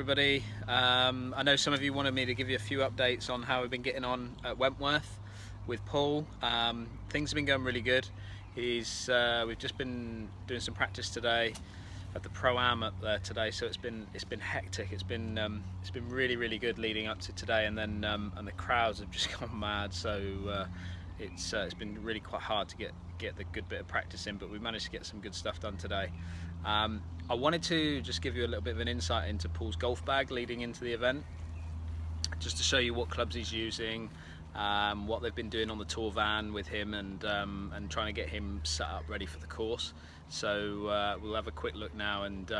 everybody. I know some of you wanted me to give you a few updates on how we've been getting on at Wentworth with Paul. Things have been going really good. We've just been doing some practice today at the Pro-Am up there today, so it's been hectic. It's been really good leading up to today, and then and the crowds have just gone mad. So it's been really quite hard to get the good bit of practice in, but we managed to get some good stuff done today. I wanted to just give you a little bit of an insight into Paul's golf bag leading into the event, just to show you what clubs he's using, what they've been doing on the tour van with him, and trying to get him set up ready for the course. So we'll have a quick look now and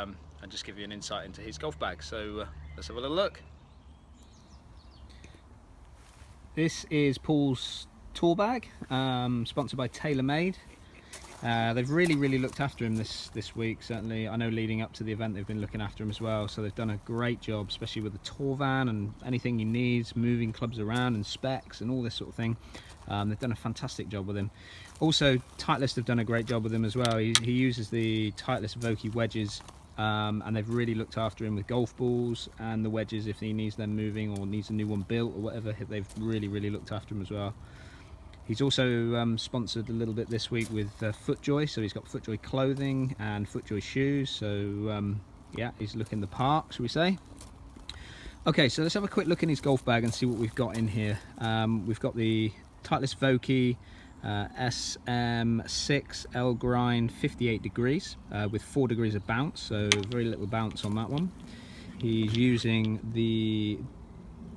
just give you an insight into his golf bag. So let's have a little look. This is Paul's tour bag, sponsored by TaylorMade. They've really looked after him this week. Certainly, I know leading up to the event they've been looking after him as well, so they've done a great job, especially with the tour van and anything he needs, moving clubs around and specs and all this sort of thing. They've done a fantastic job with him. Also, Titleist have done a great job with him as well. He uses the Titleist Vokey wedges, and they've really looked after him with golf balls and the wedges if he needs them moving or needs a new one built or whatever. They've really looked after him as well. He's also sponsored a little bit this week with FootJoy, so he's got FootJoy clothing and FootJoy shoes. So yeah, he's looking the part, shall we say. Okay, so let's have a quick look in his golf bag and see what we've got in here. We've got the Titleist Vokey SM6 L grind 58 degrees with 4 degrees of bounce, so very little bounce on that one. He's using the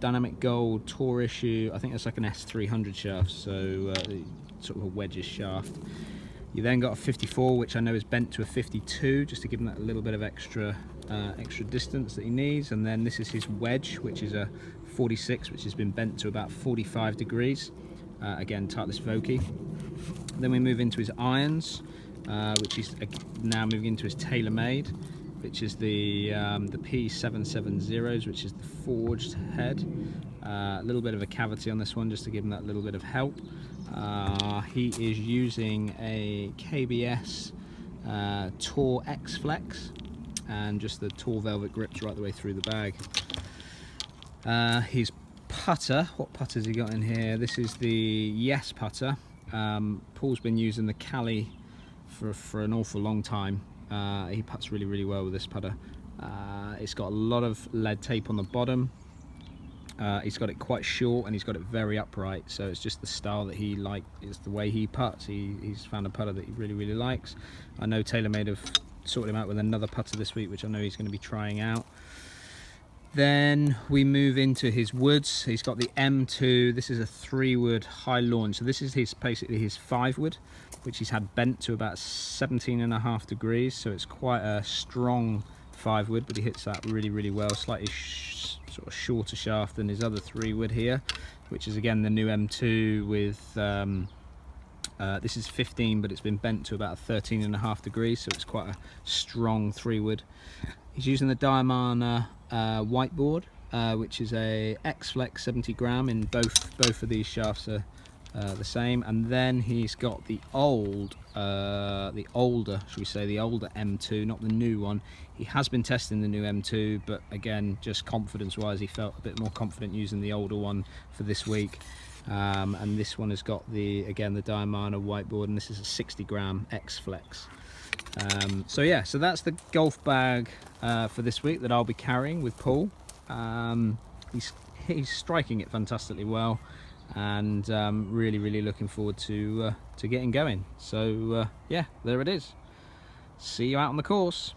Dynamic Gold Tour issue, I think it's like an S300 shaft, so sort of a wedges shaft. You then got a 54, which I know is bent to a 52, just to give him that little bit of extra distance that he needs. And then this is his wedge, which is a 46, which has been bent to about 45 degrees. Again, Titleist Vokey. Then we move into his irons, which is now moving into his TaylorMade, which is the P770s, which is the forged head. A little bit of a cavity on this one, just to give him that little bit of help. He is using a KBS Tour X Flex, and just the Tour Velvet grips right the way through the bag. His putter, what putter has he got in here? This is the Yes putter. Paul's been using the Cali for an awful long time. He putts really well with this putter. It's got a lot of lead tape on the bottom. He's got it quite short and he's got it very upright, so it's just the style that he likes. It's the way he putts. He's found a putter that he really likes. I know TaylorMade have sorted him out with another putter this week, which I know he's going to be trying out. Then we move into his woods. He's got the M2. This is a 3-wood high launch, so this is basically his 5-wood, which he's had bent to about 17.5 degrees, so it's quite a strong 5-wood, but he hits that really well. Slightly sort of shorter shaft than his other 3-wood here, which is again the new M2 with this is 15, but it's been bent to about 13.5 degrees, so it's quite a strong 3-wood. He's using the Diamana whiteboard, which is a X-Flex 70 gram. In both of these shafts are the same. And then he's got the older, should we say, the older M2, not the new one. He has been testing the new M2, but again, just confidence-wise, he felt a bit more confident using the older one for this week. And this one has got the Diamana whiteboard, and this is a 60 gram X-Flex. So yeah, so that's the golf bag for this week that I'll be carrying with Paul. He's striking it fantastically well, and really looking forward to getting going. So yeah, there it is. See you out on the course.